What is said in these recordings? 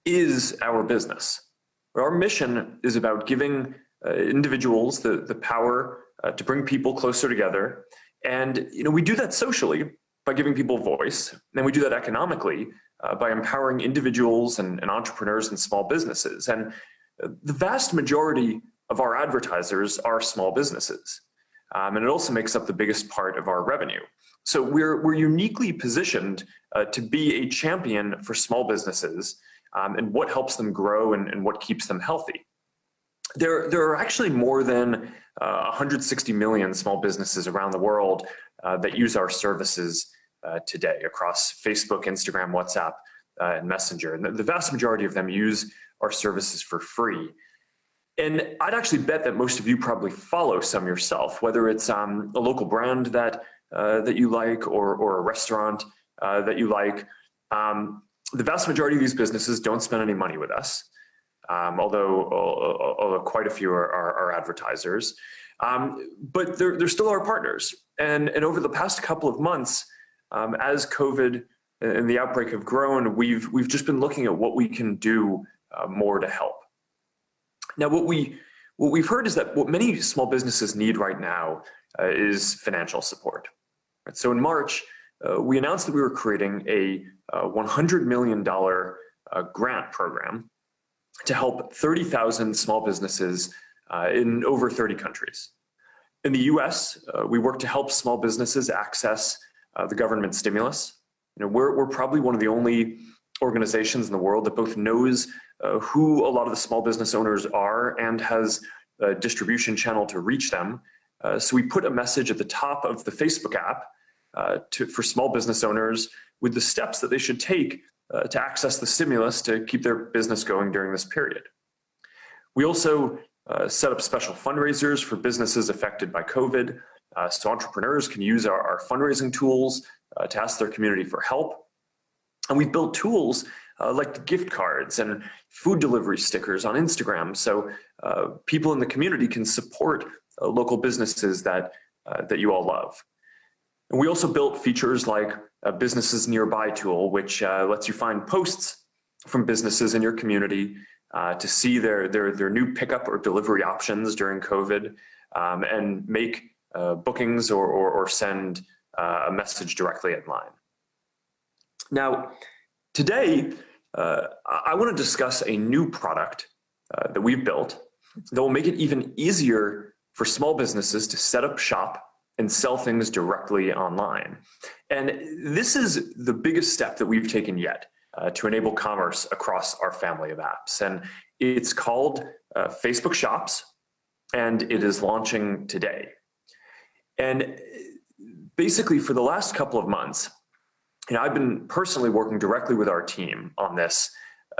Is our business. Our mission is about giving individuals the power to bring people closer together. And we do that socially by giving people voice. And we do that economically by empowering individuals and entrepreneurs and small businesses. And the vast majority of our advertisers are small businesses. And it also makes up the biggest part of our revenue. So we're uniquely positioned to be a champion for small businesses and what helps them grow and what keeps them healthy. There are actually more than 160 million small businesses around the world that use our services today across Facebook, Instagram, WhatsApp, and Messenger. And the vast majority of them use our services for free. And I'd actually bet that most of you probably follow some yourself, whether it's a local brand that you like or a restaurant that you like. The vast majority of these businesses don't spend any money with us, although quite a few are advertisers. But they're still our partners. And over the past couple of months, as COVID and the outbreak have grown, we've just been looking at what we can do more to help. Now, what we've heard is that what many small businesses need right now is financial support. So in March, we announced that we were creating a $100 million grant program to help 30,000 small businesses in over 30 countries. In the US, we work to help small businesses access the government stimulus. We're probably one of the only organizations in the world that both knows who a lot of the small business owners are and has a distribution channel to reach them. So we put a message at the top of the Facebook app for small business owners with the steps that they should take to access the stimulus to keep their business going during this period. We also set up special fundraisers for businesses affected by COVID, so entrepreneurs can use our fundraising tools to ask their community for help. And we've built tools like gift cards and food delivery stickers on Instagram, so people in the community can support local businesses that you all love. And we also built features like a Businesses Nearby tool, which lets you find posts from businesses in your community to see their new pickup or delivery options during COVID, and make bookings or send a message directly online. Now, today, I want to discuss a new product that we've built that will make it even easier for small businesses to set up shop and sell things directly online. And this is the biggest step that we've taken yet to enable commerce across our family of apps. And it's called Facebook Shops, and it is launching today. And basically for the last couple of months, I've been personally working directly with our team on this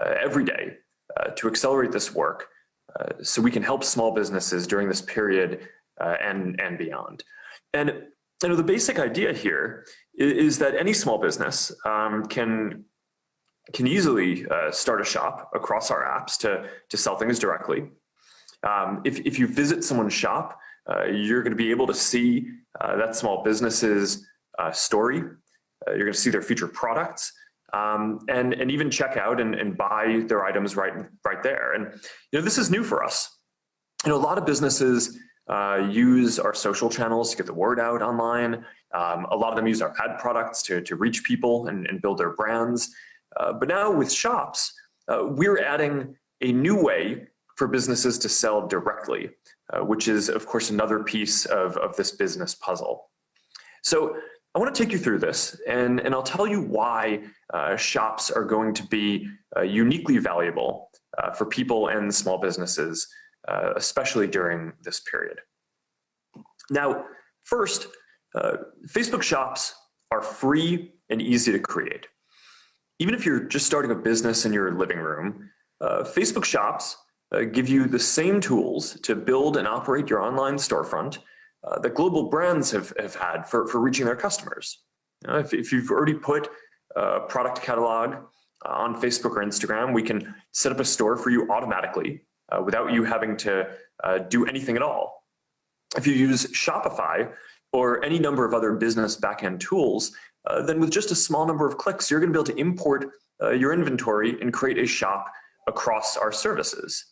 every day to accelerate this work so we can help small businesses during this period and beyond. And the basic idea here is that any small business can easily start a shop across our apps to sell things directly. If you visit someone's shop, you're going to be able to see that small business's story. You're going to see their featured products, and even check out and buy their items right there. And this is new for us. A lot of businesses use our social channels to get the word out online. A lot of them use our ad products to reach people and build their brands. But now with Shops, we're adding a new way for businesses to sell directly, which is, of course, another piece of this business puzzle. So I want to take you through this, and I'll tell you why shops are going to be uniquely valuable for people and small businesses, especially during this period. Now, first, Facebook Shops are free and easy to create. Even if you're just starting a business in your living room, Facebook Shops give you the same tools to build and operate your online storefront that global brands have had for reaching their customers. If you've already put a product catalog on Facebook or Instagram, we can set up a store for you automatically without you having to do anything at all. If you use Shopify, or any number of other business backend tools, then with just a small number of clicks, you're going to be able to import your inventory and create a shop across our services.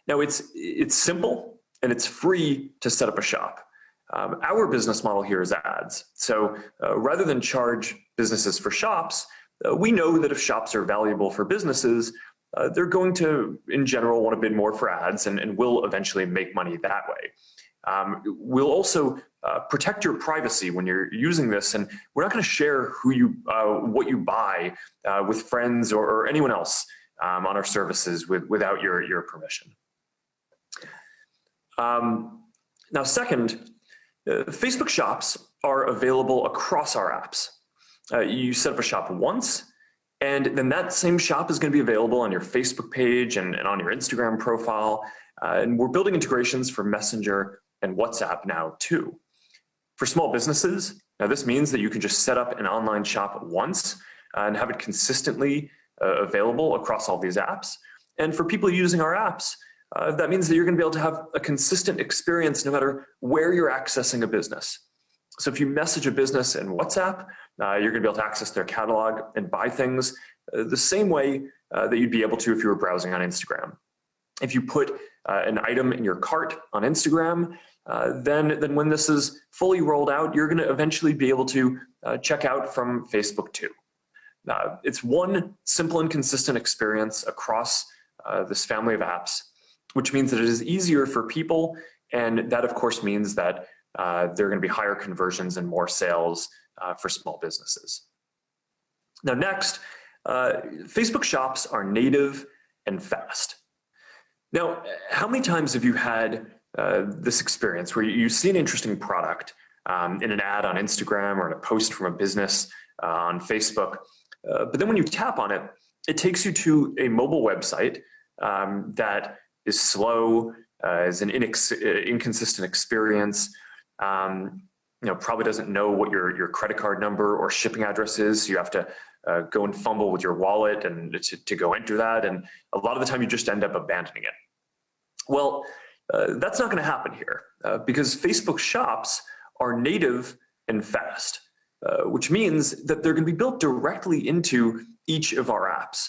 Now, it's simple and it's free to set up a shop. Our business model here is ads. So rather than charge businesses for shops, we know that if shops are valuable for businesses, they're going to, in general, want to bid more for ads and will eventually make money that way. We'll also protect your privacy when you're using this, and we're not going to share what you buy with friends or anyone else on our services without your permission. Now, second, Facebook shops are available across our apps. You set up a shop once, and then that same shop is going to be available on your Facebook page and on your Instagram profile. And we're building integrations for Messenger and WhatsApp now too. For small businesses, now this means that you can just set up an online shop once and have it consistently available across all these apps. And for people using our apps, that means that you're going to be able to have a consistent experience no matter where you're accessing a business. So if you message a business in WhatsApp, you're going to be able to access their catalog and buy things the same way that you'd be able to if you were browsing on Instagram. If you put an item in your cart on Instagram, then when this is fully rolled out, you're going to eventually be able to check out from Facebook too. It's one simple and consistent experience across this family of apps, which means that it is easier for people, and that of course means that there are going to be higher conversions and more sales for small businesses. Now next, Facebook shops are native and fast. Now, how many times have you had this experience where you see an interesting product in an ad on Instagram or in a post from a business on Facebook, but then when you tap on it, it takes you to a mobile website that is slow, is an inconsistent experience, probably doesn't know what your credit card number or shipping address is. So you have to go and fumble with your wallet and to go enter that. And a lot of the time you just end up abandoning it. Well, that's not going to happen here because Facebook shops are native and fast, which means that they're going to be built directly into each of our apps.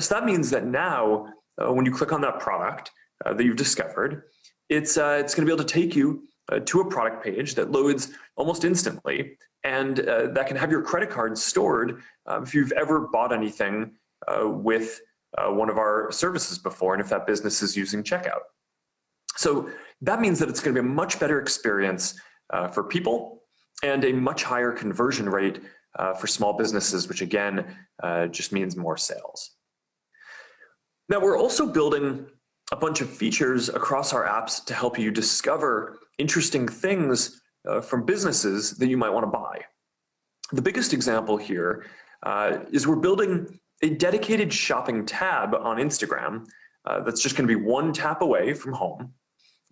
So that means that now when you click on that product that you've discovered, it's going to be able to take you to a product page that loads almost instantly, and that can have your credit card stored if you've ever bought anything with one of our services before, and if that business is using checkout. So that means that it's going to be a much better experience for people and a much higher conversion rate for small businesses, which again just means more sales. Now, we're also building a bunch of features across our apps to help you discover interesting things from businesses that you might want to buy. The biggest example here is we're building a dedicated shopping tab on Instagram that's just going to be one tap away from home.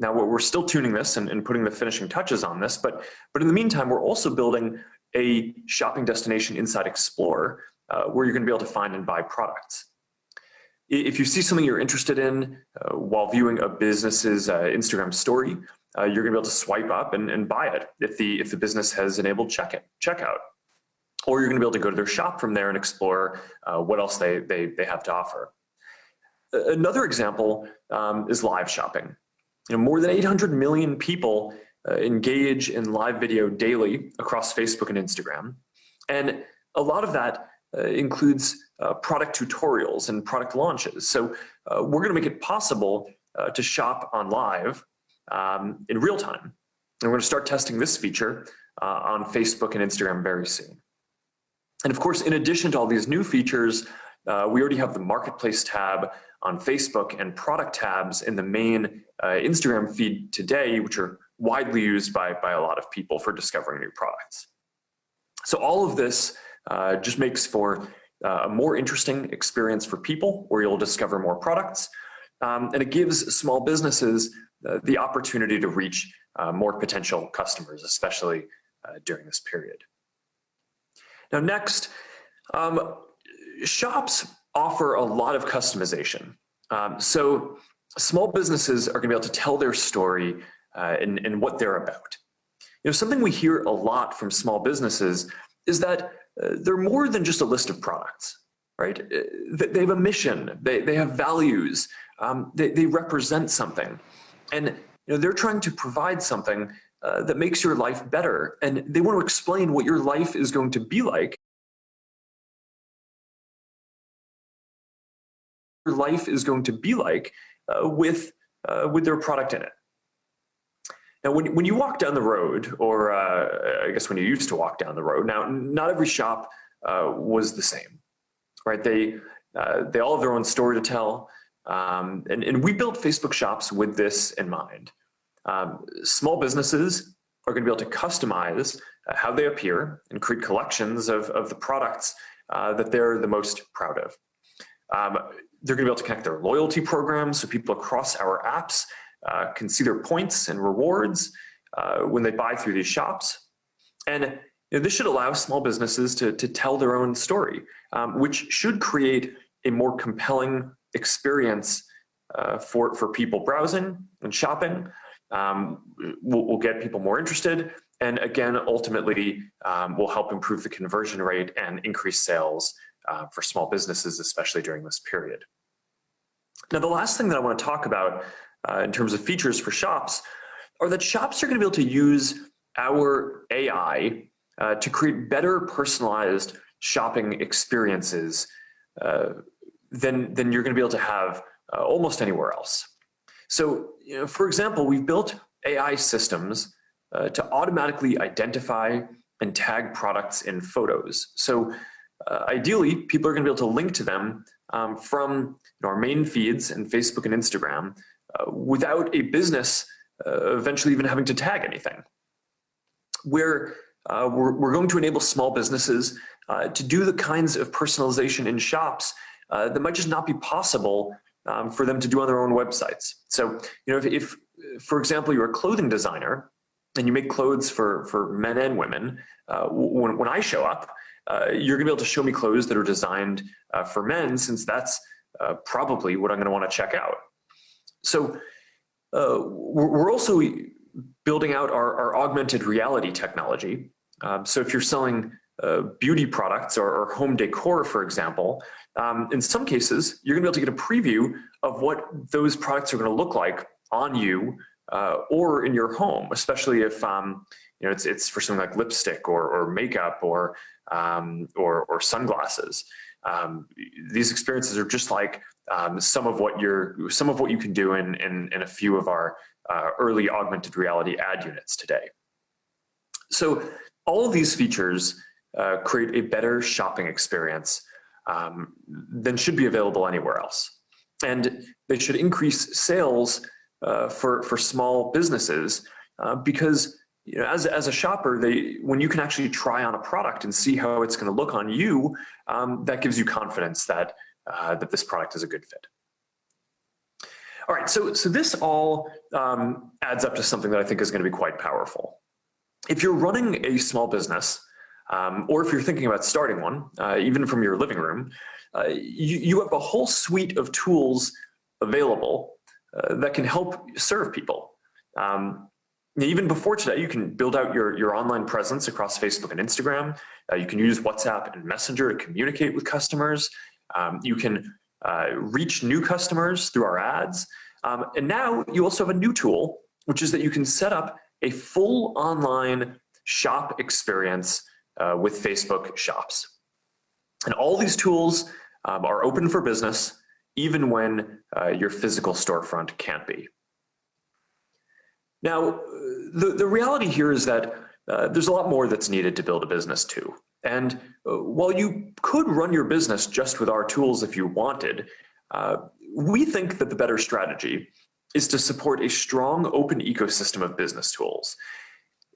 Now, we're still tuning this and putting the finishing touches on this, but in the meantime, we're also building a shopping destination inside Explore where you're going to be able to find and buy products. If you see something you're interested in while viewing a business's Instagram story, you're going to be able to swipe up and buy it if the business has enabled checkout. Or you're going to be able to go to their shop from there and explore what else they have to offer. Another example is live shopping. More than 800 million people engage in live video daily across Facebook and Instagram. And a lot of that includes product tutorials and product launches. So we're going to make it possible to shop on live in real time. And we're going to start testing this feature on Facebook and Instagram very soon. And of course, in addition to all these new features, we already have the Marketplace tab on Facebook and product tabs in the main Instagram feed today, which are widely used by a lot of people for discovering new products. So all of this just makes for a more interesting experience for people where you'll discover more products. And it gives small businesses the opportunity to reach more potential customers, especially during this period. Now next, shops offer a lot of customization. So small businesses are going to be able to tell their story and what they're about. Something we hear a lot from small businesses is that they're more than just a list of products, right? They have a mission, they have values, they represent something. And they're trying to provide something that makes your life better. And they want to explain what your life is going to be like. Your life is going to be like with their product in it. Now, when you walk down the road, or I guess when you used to walk down the road, now not every shop was the same, right? They all have their own story to tell, and we built Facebook shops with this in mind. Small businesses are going to be able to customize how they appear and create collections of the products that they're the most proud of. They're going to be able to connect their loyalty programs so people across our apps can see their points and rewards when they buy through these shops. And this should allow small businesses to tell their own story, which should create a more compelling experience for people browsing and shopping. We'll get people more interested, and again, ultimately, will help improve the conversion rate and increase sales for small businesses, especially during this period. Now, the last thing that I want to talk about in terms of features for shops are that shops are going to be able to use our AI to create better personalized shopping experiences than you're going to be able to have almost anywhere else. So, for example, we've built AI systems to automatically identify and tag products in photos. So ideally, people are going to be able to link to them from our main feeds in Facebook and Instagram without a business eventually even having to tag anything. We're going to enable small businesses to do the kinds of personalization in shops that might just not be possible for them to do on their own websites. So, if for example, you're a clothing designer and you make clothes for men and women, when I show up, you're gonna be able to show me clothes that are designed for men, since that's probably what I'm gonna wanna check out. So we're also building out our augmented reality technology. So if you're selling beauty products or home decor, for example, in some cases, you're gonna be able to get a preview of what those products are gonna look like on you or in your home, especially if it's for something like lipstick or makeup or sunglasses. These experiences are just like some of what you can do in a few of our early augmented reality ad units today. So all of these features create a better shopping experience than should be available anywhere else, and they should increase sales for small businesses because as a shopper, when you can actually try on a product and see how it's going to look on you, that gives you confidence that this product is a good fit. All right, so this all adds up to something that I think is going to be quite powerful. If you're running a small business, or if you're thinking about starting one, even from your living room, you have a whole suite of tools available that can help serve people. Even before today, you can build out your online presence across Facebook and Instagram. You can use WhatsApp and Messenger to communicate with customers. You can reach new customers through our ads. And now you also have a new tool, which is that you can set up a full online shop experience with Facebook Shops. And all these tools are open for business, even when your physical storefront can't be. Now, the reality here is that there's a lot more that's needed to build a business too. And while you could run your business just with our tools if you wanted, we think that the better strategy is to support a strong open ecosystem of business tools.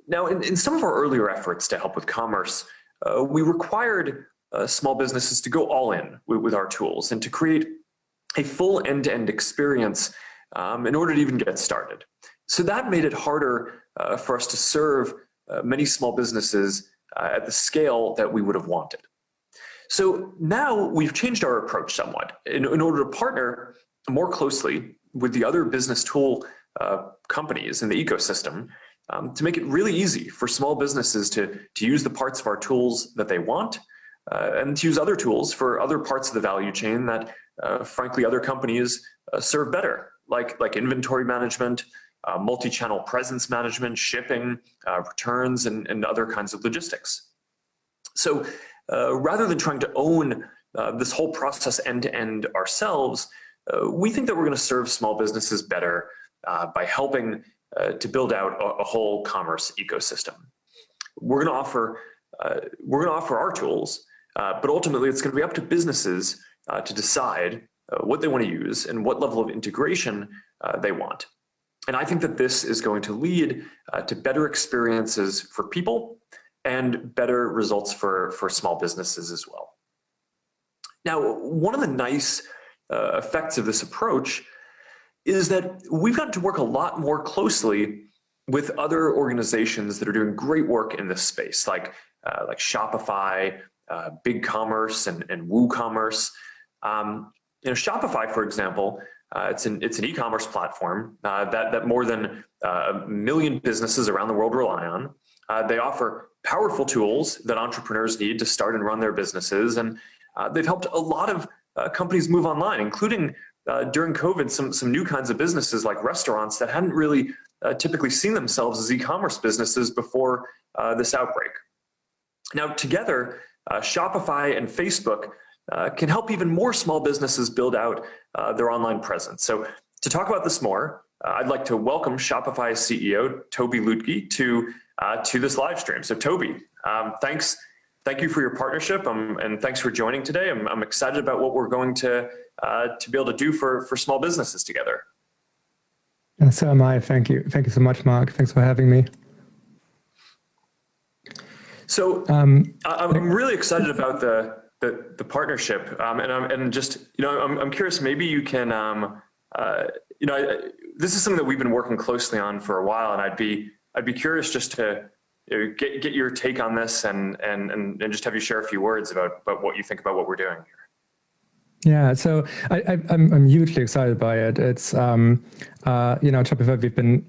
Now, in some of our earlier efforts to help with commerce, we required small businesses to go all in with our tools and to create a full end-to-end experience in order to even get started. So that made it harder for us to serve many small businesses at the scale that we would have wanted. So now we've changed our approach somewhat in order to partner more closely with the other business tool companies in the ecosystem to make it really easy for small businesses to use the parts of our tools that they want, and to use other tools for other parts of the value chain that, frankly, other companies serve better, like inventory management, multi-channel presence management, shipping, returns, and other kinds of logistics. So rather than trying to own this whole process end-to-end ourselves, we think that we're going to serve small businesses better by helping to build out a whole commerce ecosystem. We're going to offer our tools, but ultimately it's going to be up to businesses to decide what they want to use and what level of integration they want. And I think that this is going to lead to better experiences for people and better results for small businesses as well. Now, one of the nice effects of this approach is that we've gotten to work a lot more closely with other organizations that are doing great work in this space, like Shopify, BigCommerce, and WooCommerce. Shopify, for example, it's an e-commerce platform that more than 1 million businesses around the world rely on. They offer powerful tools that entrepreneurs need to start and run their businesses, and they've helped a lot of companies move online, including during COVID, some new kinds of businesses like restaurants that hadn't really typically seen themselves as e-commerce businesses before this outbreak. Now, together, Shopify and Facebook can help even more small businesses build out their online presence. So to talk about this more, I'd like to welcome Shopify CEO Toby Lutke to this live stream. So Toby, thank you for your partnership, and thanks for joining today. I'm excited about what we're going to be able to do for small businesses together. And so am I. Thank you. Thank you so much, Mark. Thanks for having me. So I'm really excited about the partnership, and I'm curious. Maybe you can, this is something that we've been working closely on for a while, and I'd be curious just to get your take on this and just have you share a few words about what you think about what we're doing here. Yeah, so I'm hugely excited by it. It's Shopify. We've been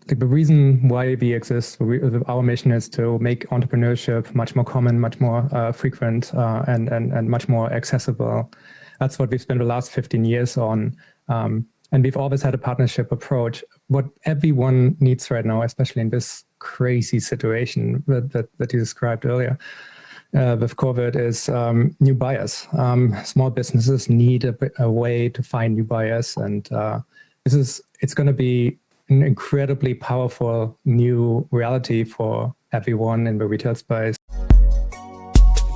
the reason why we exist. Our mission is to make entrepreneurship much more common, much more frequent, and much more accessible. That's what we've spent the last 15 years on, and we've always had a partnership approach. What everyone needs right now, especially in this crazy situation that you described earlier with COVID, is new buyers. Small businesses need a way to find new buyers, and it's going to be an incredibly powerful new reality for everyone in the retail space.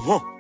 Whoa.